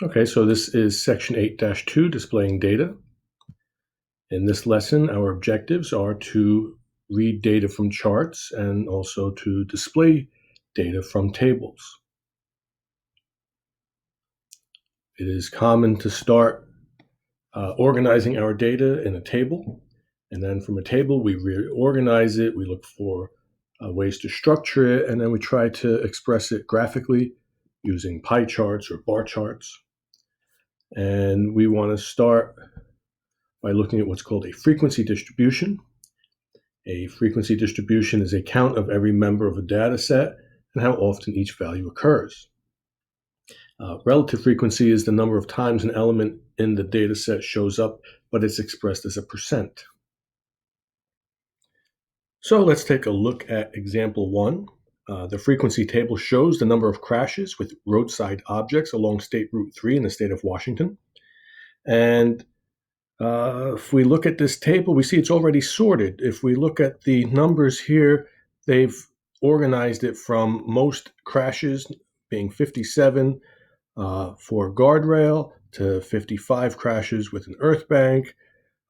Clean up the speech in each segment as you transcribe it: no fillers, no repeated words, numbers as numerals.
Okay, so this is section 8-2, displaying data. In this lesson, our objectives are to read data from charts and also to display data from tables. It is common to start organizing our data in a table, and then from a table we reorganize it, we look for ways to structure it, and then we try to express it graphically using pie charts or bar charts. And we want to start by looking at what's called a frequency distribution. A frequency distribution is a count of every member of a data set and how often each value occurs. Relative frequency is the number of times an element in the data set shows up, but it's expressed as a percent. So let's take a look at example 1. The frequency table shows the number of crashes with roadside objects along State Route 3 in the state of Washington. And if we look at this table, we see it's already sorted. If we look at the numbers here, they've organized it from most crashes being 57 for guardrail to 55 crashes with an earth bank.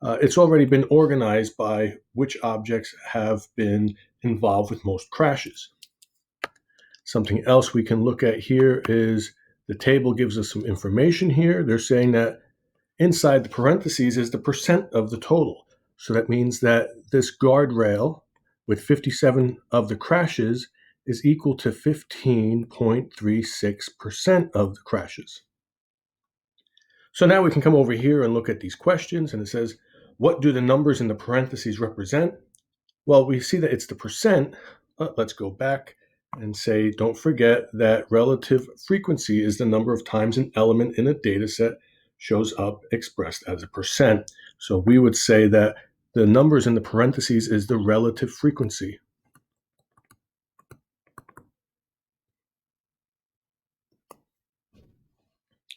It's already been organized by which objects have been involved with most crashes. Something else we can look at here is the table gives us some information here. They're saying that inside the parentheses is the percent of the total. So that means that this guardrail with 57 of the crashes is equal to 15.36% of the crashes. So now we can come over here and look at these questions, and it says, what do the numbers in the parentheses represent? Well, we see that it's the percent. Let's go back and say, don't forget that relative frequency is the number of times an element in a data set shows up expressed as a percent. So we would say that the numbers in the parentheses is the relative frequency.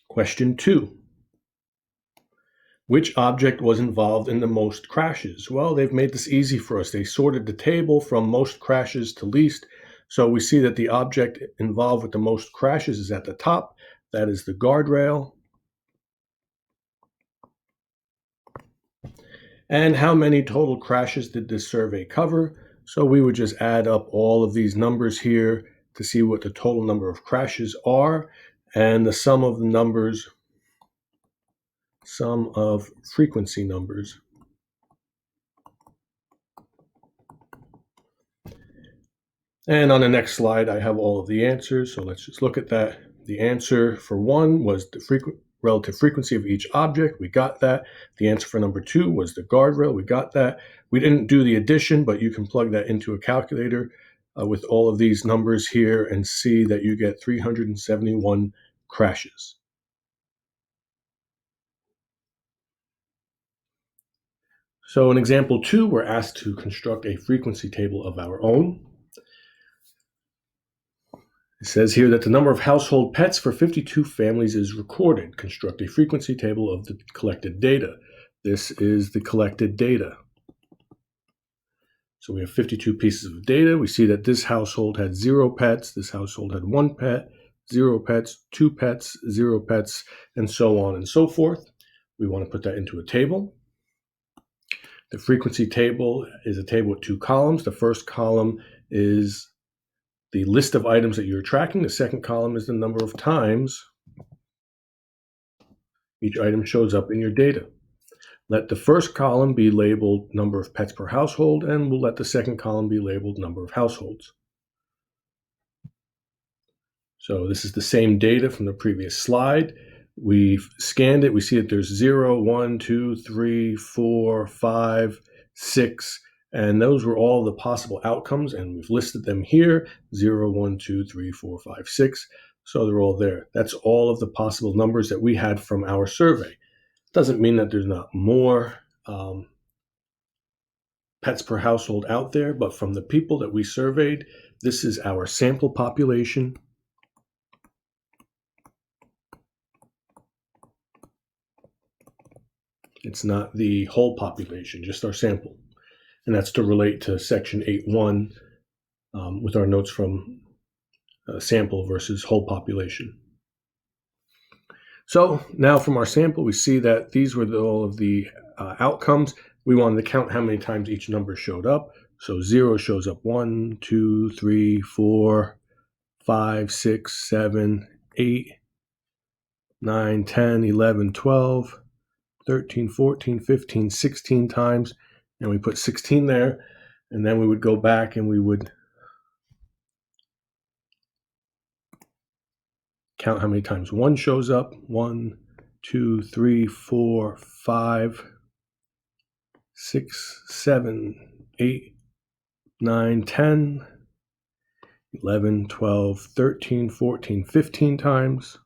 Question 2. Which object was involved in the most crashes? Well, they've made this easy for us. They sorted the table from most crashes to least. So we see that the object involved with the most crashes is at the top. That is the guardrail. And how many total crashes did this survey cover? So we would just add up all of these numbers here to see what the total number of crashes are, and the sum of the numbers, sum of frequency numbers. And on the next slide, I have all of the answers. So let's just look at that. The answer for 1 was the relative frequency of each object. We got that. The answer for number 2 was the guardrail. We got that. We didn't do the addition, but you can plug that into a calculator with all of these numbers here and see that you get 371 crashes. So in example 2, we're asked to construct a frequency table of our own. It says here that the number of household pets for 52 families is recorded. Construct a frequency table of the collected data. This is the collected data. So we have 52 pieces of data. We see that this household had 0 pets, this household had 1 pet, 0 pets, 2 pets, 0 pets, and so on and so forth. We want to put that into a table. The frequency table is a table with 2 columns. The first column is the list of items that you're tracking. The second column is the number of times each item shows up in your data. Let the first column be labeled number of pets per household, and we'll let the second column be labeled number of households. So this is the same data from the previous slide. We've scanned it. We see that there's 0, 1, 2, 3, 4, 5, 6, and those were all the possible outcomes, and we've listed them here, 0, 1, 2, 3, 4, 5, 6. So they're all there. That's all of the possible numbers that we had from our survey. Doesn't mean that there's not more pets per household out there, but from the people that we surveyed, this is our sample population. It's not the whole population, just our sample. And that's to relate to section 8.1 with our notes from sample versus whole population. So now from our sample, we see that these were all of the outcomes. We wanted to count how many times each number showed up. So 0 shows up 1, 2, 3, 4, 5, 6, 7, 8, 9, 10, 11, 12, 13, 14, 15, 16 times. And we put 16 there. And then we would go back and we would count how many times 1 shows up. 1, 2, 3, 4, 5, 6, 7, 8, 9, 10, 11, 12, 13, 14, 15 times.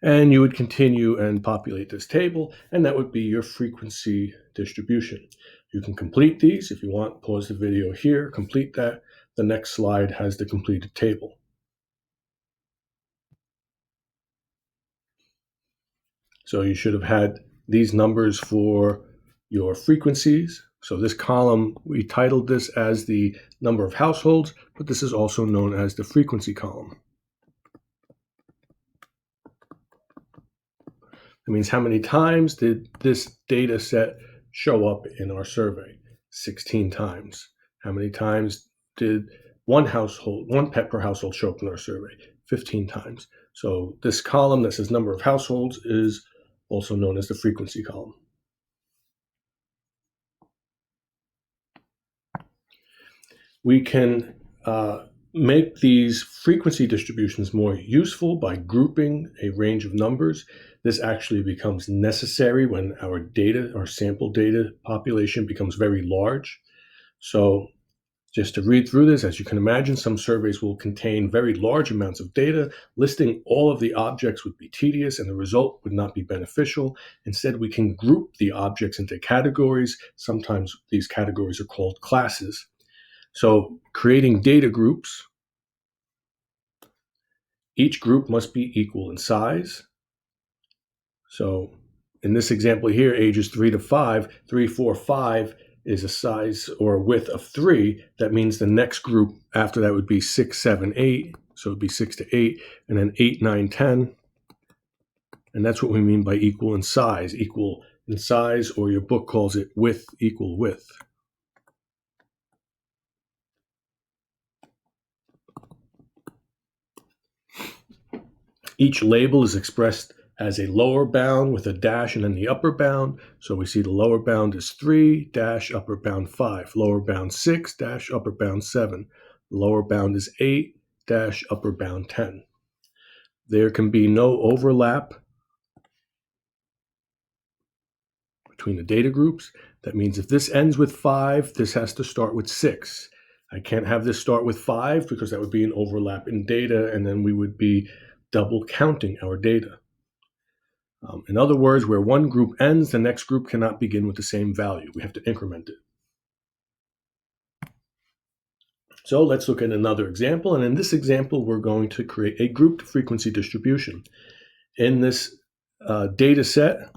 And you would continue and populate this table, and that would be your frequency distribution. You can complete these if you want. Pause the video here, complete that. The next slide has the completed table. So you should have had these numbers for your frequencies. So this column, we titled this as the number of households, but this is also known as the frequency column. It means how many times did this data set show up in our survey? 16 times. How many times did one pet per household show up in our survey? 15 times. So this column that says number of households is also known as the frequency column. We can make these frequency distributions more useful by grouping a range of numbers. This actually becomes necessary when our sample data population becomes very large. So just to read through this, as you can imagine, some surveys will contain very large amounts of data. Listing all of the objects would be tedious and the result would not be beneficial. Instead, we can group the objects into categories. Sometimes these categories are called classes. So creating data groups, each group must be equal in size. So in this example here, ages 3 to 5, 3, 4, 5 is a size or a width of 3. That means the next group after that would be 6, 7, 8. So it would be 6 to 8, and then 8, 9, 10. And that's what we mean by equal in size. Equal in size, or your book calls it width equal width. Each label is expressed as a lower bound with a dash and then the upper bound. So we see the lower bound is 3, dash upper bound 5, lower bound 6, dash upper bound 7, lower bound is 8, dash upper bound 10. There can be no overlap between the data groups. That means if this ends with 5, this has to start with 6. I can't have this start with 5 because that would be an overlap in data, and then we would be double counting our data. In other words, where one group ends, the next group cannot begin with the same value. We have to increment it. So let's look at another example. And in this example, we're going to create a grouped frequency distribution. In this data set,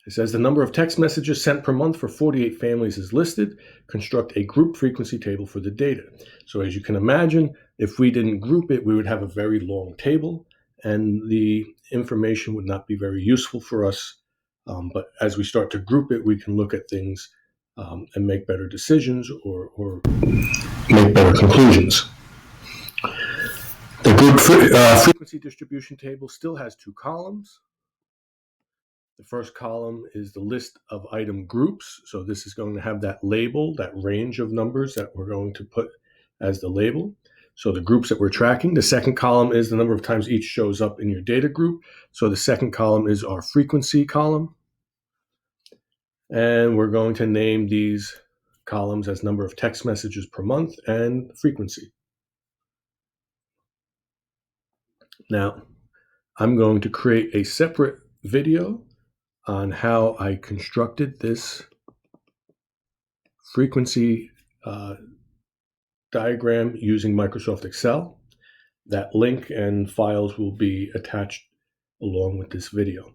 it says the number of text messages sent per month for 48 families is listed. Construct a group frequency table for the data. So as you can imagine, if we didn't group it, we would have a very long table, and the information would not be very useful for us. But as we start to group it, we can look at things and make better decisions or make better conclusions. The group frequency distribution table still has 2 columns. The first column is the list of item groups. So this is going to have that label, that range of numbers that we're going to put as the label. So the groups that we're tracking. The second column is the number of times each shows up in your data group. So the second column is our frequency column. And we're going to name these columns as number of text messages per month and frequency. Now, I'm going to create a separate video on how I constructed this frequency diagram using Microsoft Excel. That link and files will be attached along with this video.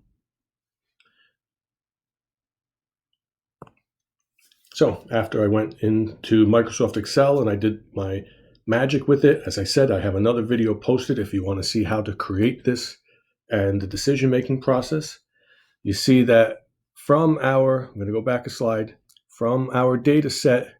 So after I went into Microsoft Excel and I did my magic with it. As I said, I have another video posted if you want to see how to create this and the decision-making process. You see that I'm going to go back a slide, from our data set,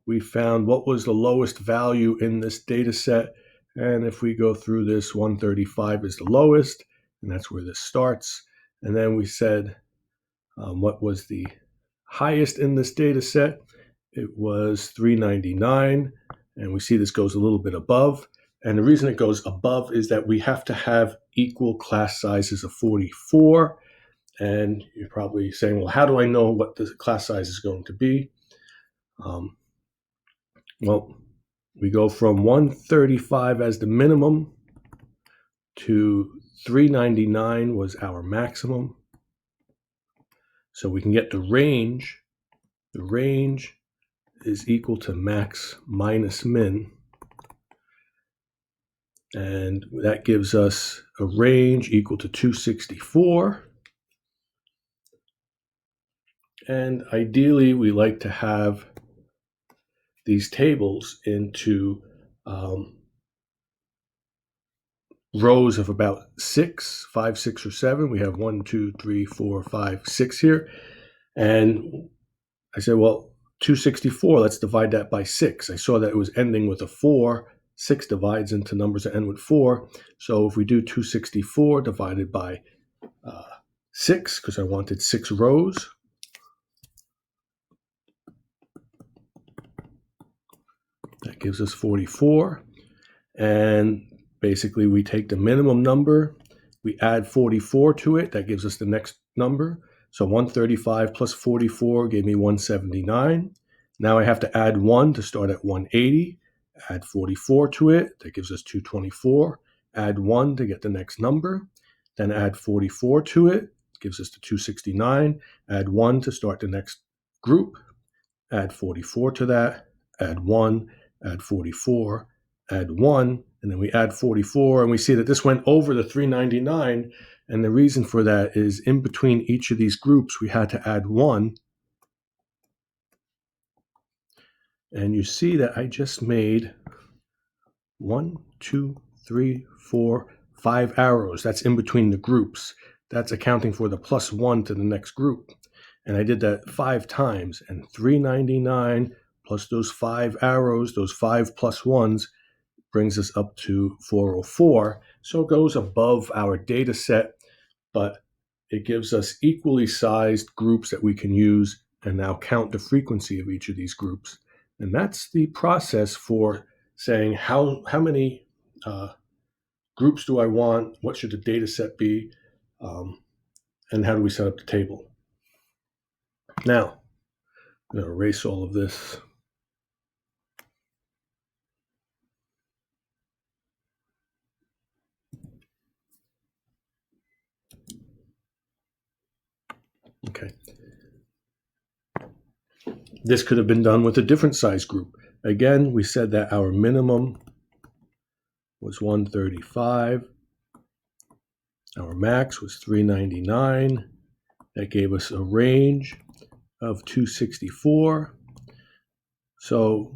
we found what was the lowest value in this data set. And if we go through this, 135 is the lowest, and that's where this starts. And then we said, what was the highest in this data set? It was 399, and we see this goes a little bit above. And the reason it goes above is that we have to have equal class sizes of 44. And you're probably saying, well, how do I know what the class size is going to be? Well, we go from 135 as the minimum to 399 was our maximum. So we can get the range. The range is equal to max minus min. And that gives us a range equal to 264. And ideally, we like to have these tables into rows of about 5, 6, or 7. We have 1, 2, 3, 4, 5, 6 here. And I said, well, 264, let's divide that by 6. I saw that it was ending with a 4. 6 divides into numbers that end with 4. So if we do 264 divided by 6, because I wanted 6 rows, that gives us 44. And basically, we take the minimum number, we add 44 to it, that gives us the next number. So 135 plus 44 gave me 179. Now I have to add 1 to start at 180, add 44 to it, that gives us 224. Add 1 to get the next number, then add 44 to it, gives us the 269. Add 1 to start the next group, add 44 to that, add 1, add 44, add 1, and then we add 44, and we see that this went over the 399, and the reason for that is in between each of these groups, we had to add 1, and you see that I just made 1, 2, 3, 4, 5 arrows. That's in between the groups. That's accounting for the plus 1 to the next group, and I did that 5 times, and 399 plus those 5 arrows, those 5 plus 1s, brings us up to 404. So it goes above our data set, but it gives us equally sized groups that we can use and now count the frequency of each of these groups. And that's the process for saying how many groups do I want, what should the data set be, and how do we set up the table. Now, I'm going to erase all of this. Okay. This could have been done with a different size group. Again, we said that our minimum was 135. Our max was 399. That gave us a range of 264. So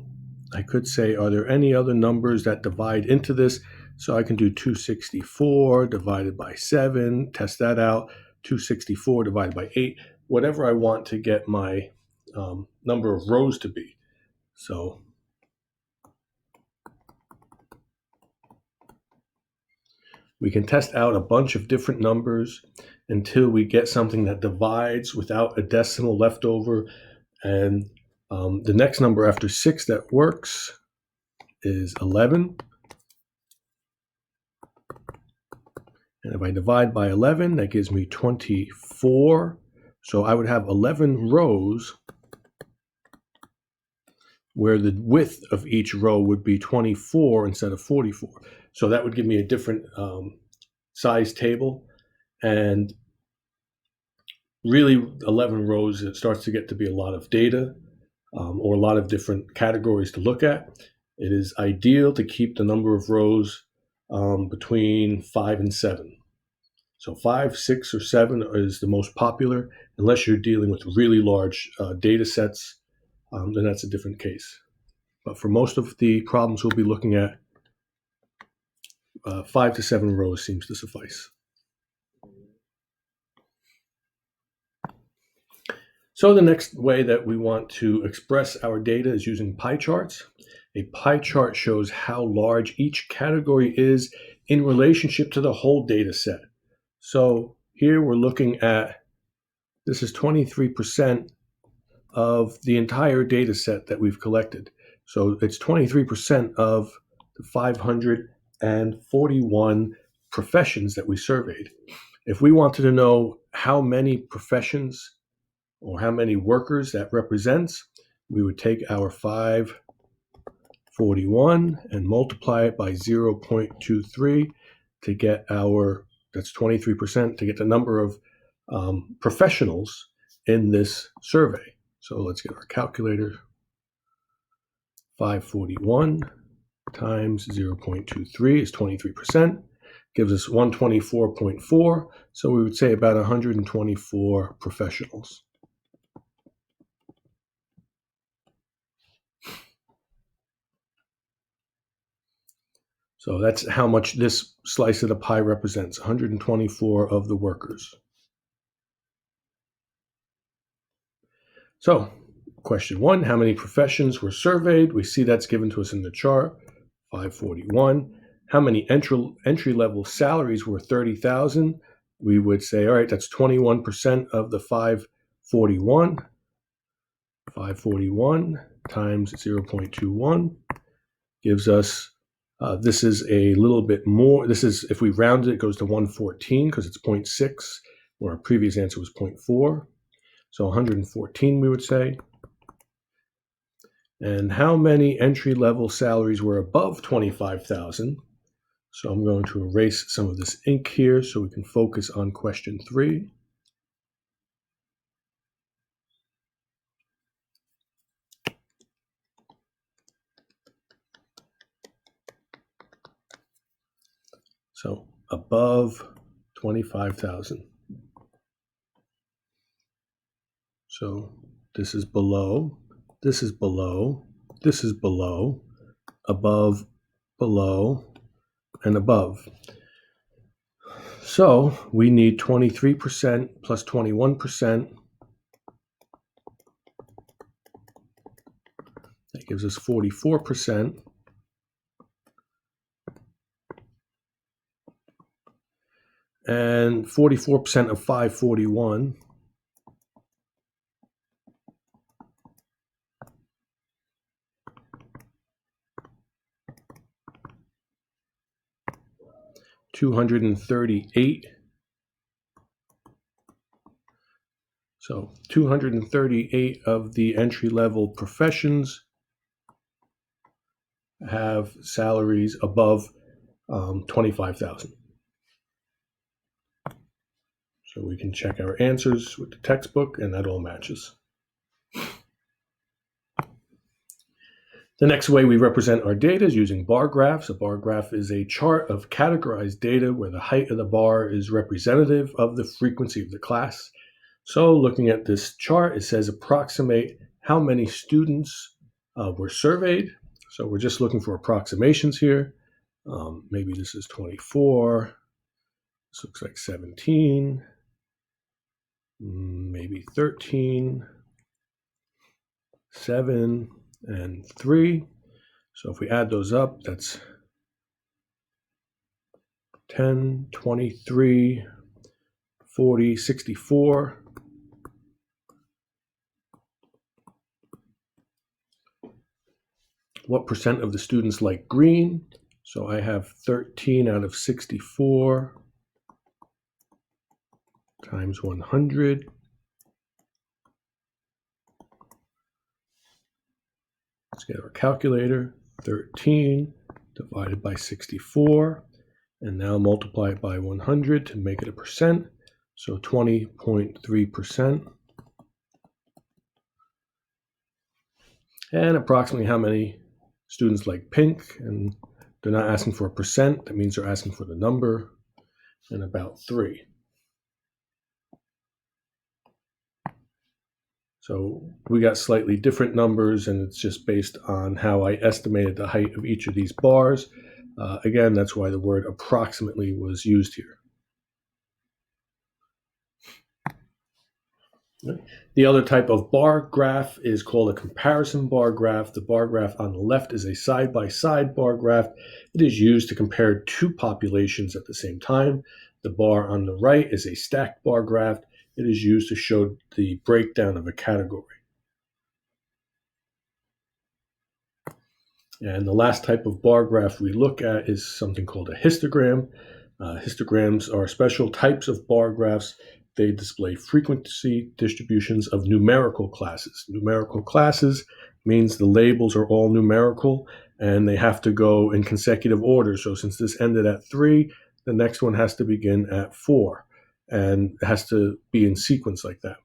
I could say, are there any other numbers that divide into this? So I can do 264 divided by 7, test that out, 264 divided by 8, whatever I want to get my number of rows to be. So we can test out a bunch of different numbers until we get something that divides without a decimal left over. And the next number after 6 that works is 11. And if I divide by 11, that gives me 24. So I would have 11 rows where the width of each row would be 24 instead of 44. So that would give me a different size table. And really, 11 rows, it starts to get to be a lot of data or a lot of different categories to look at. It is ideal to keep the number of rows between 5 and 7. So 5, 6, or 7 is the most popular. Unless you're dealing with really large data sets, then that's a different case. But for most of the problems we'll be looking at, 5 to 7 rows seems to suffice. So the next way that we want to express our data is using pie charts. A pie chart shows how large each category is in relationship to the whole data set. So here we're looking at, this is 23% of the entire data set that we've collected. So it's 23% of the 541 professions that we surveyed. If we wanted to know how many professions or how many workers that represents, we would take our 541 and multiply it by 0.23 to get our, that's 23%, to get the number of professionals in this survey. So let's get our calculator. 541 times 0.23 is 23%, gives us 124.4. So we would say about 124 professionals. So that's how much this slice of the pie represents, 124 of the workers. So question 1, how many professions were surveyed? We see that's given to us in the chart, 541. How many entry-level salaries were 30,000? We would say, all right, that's 21% of the 541. 541 times 0.21 gives us, this is a little bit more. This is, if we round it, it goes to 114 because it's 0.6, where our previous answer was 0.4. So 114, we would say. And how many entry-level salaries were above 25,000? So I'm going to erase some of this ink here so we can focus on question 3. So above 25,000. So this is below, this is below, this is below, above, below, and above. So we need 23% plus 21%. That gives us 44%. And 44% of 541. $238. So 238 of the entry-level professions have salaries above 25,000. So we can check our answers with the textbook, and that all matches. The next way we represent our data is using bar graphs. A bar graph is a chart of categorized data where the height of the bar is representative of the frequency of the class. So looking at this chart, it says approximate how many students were surveyed. So we're just looking for approximations here. Maybe this is 24. This looks like 17. Maybe 13. 7. And 3. So if we add those up, that's 10, 23, 40, 64. What percent of the students like green? So I have 13 out of 64 times 100. Let's get our calculator, 13 divided by 64, and now multiply it by 100 to make it a percent, so 20.3%. And approximately how many students like pink, and they're not asking for a percent, that means they're asking for the number, and about 3. So we got slightly different numbers, and it's just based on how I estimated the height of each of these bars. Again, that's why the word approximately was used here. The other type of bar graph is called a comparison bar graph. The bar graph on the left is a side-by-side bar graph. It is used to compare two populations at the same time. The bar on the right is a stacked bar graph. It is used to show the breakdown of a category. And the last type of bar graph we look at is something called a histogram. Histograms are special types of bar graphs. They display frequency distributions of numerical classes. Numerical classes means the labels are all numerical and they have to go in consecutive order. So since this ended at 3, the next one has to begin at 4, and it has to be in sequence like that.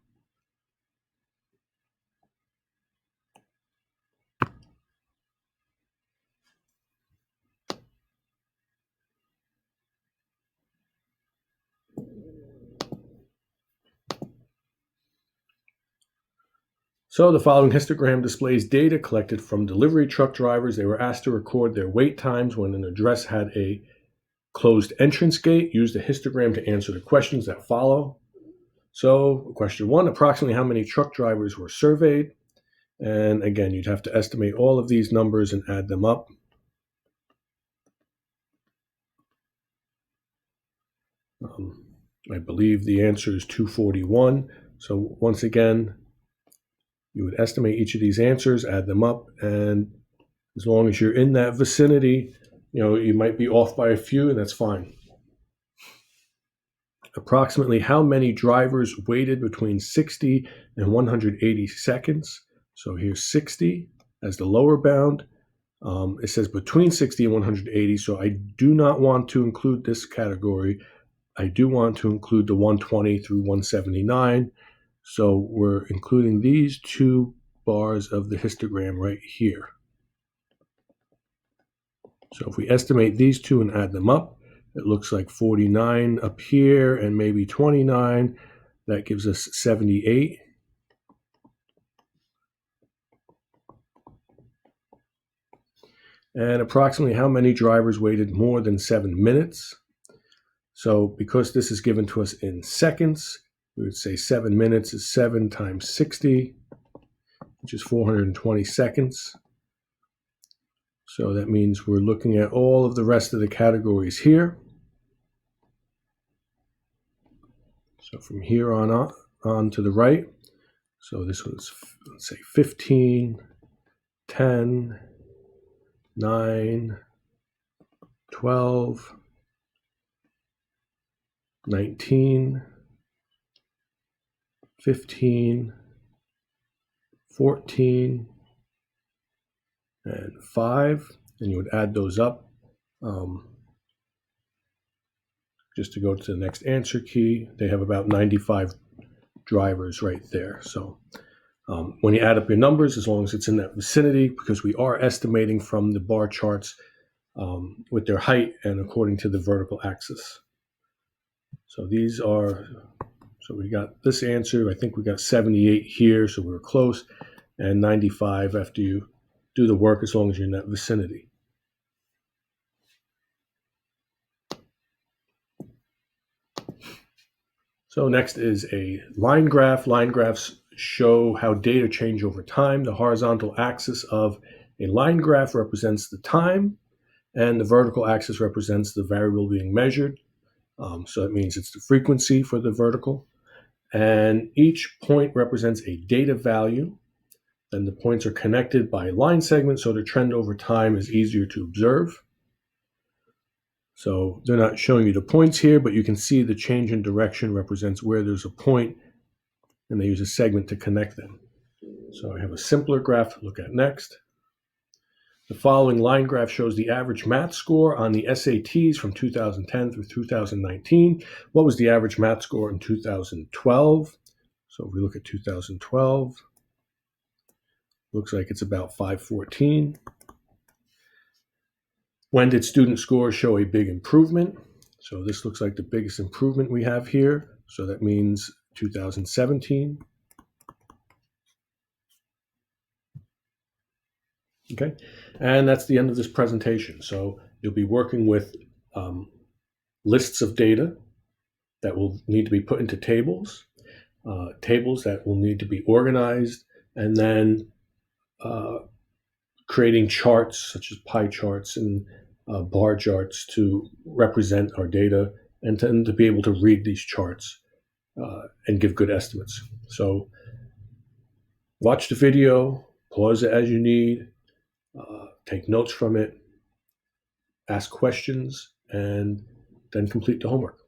So the following histogram displays data collected from delivery truck drivers. They were asked to record their wait times when an address had a closed entrance gate. Use the histogram to answer the questions that follow. So question 1, approximately how many truck drivers were surveyed? And again, you'd have to estimate all of these numbers and add them up. I believe the answer is 241. So once again, you would estimate each of these answers, add them up, and as long as you're in that vicinity, you might be off by a few, and that's fine. Approximately how many drivers waited between 60 and 180 seconds? So here's 60 as the lower bound. It says between 60 and 180, so I do not want to include this category. I do want to include the 120 through 179. So we're including these two bars of the histogram right here. So if we estimate these two and add them up, it looks like 49 up here and maybe 29. That gives us 78. And approximately how many drivers waited more than 7 minutes? So because this is given to us in seconds, we would say 7 minutes is 7 times 60, which is 420 seconds. So that means we're looking at all of the rest of the categories here. So from here on to the right. So this was, let's say, 15, 10, 9, 12, 19, 15, 14, and 5, and you would add those up just to go to the next answer key. They have about 95 drivers right there. So when you add up your numbers, as long as it's in that vicinity, because we are estimating from the bar charts with their height and according to the vertical axis. So these are, so we got this answer. I think we got 78 here, so we were close, and 95 after you do the work, as long as you're in that vicinity. So next is a line graph. Line graphs show how data change over time. The horizontal axis of a line graph represents the time, and the vertical axis represents the variable being measured. So that means it's the frequency for the vertical. And each point represents a data value. Then the points are connected by line segments, so the trend over time is easier to observe. So they're not showing you the points here, but you can see the change in direction represents where there's a point, and they use a segment to connect them. So I have a simpler graph to look at next. The following line graph shows the average math score on the SATs from 2010 through 2019. What was the average math score in 2012? So if we look at 2012, looks like it's about 514. When did student scores show a big improvement? So this looks like the biggest improvement we have here. So that means 2017. Okay, and that's the end of this presentation. So you'll be working with lists of data that will need to be put into tables, tables that will need to be organized, and then uh, creating charts such as pie charts and bar charts to represent our data and to be able to read these charts and give good estimates. So watch the video, pause it as you need, take notes from it, ask questions, and then complete the homework.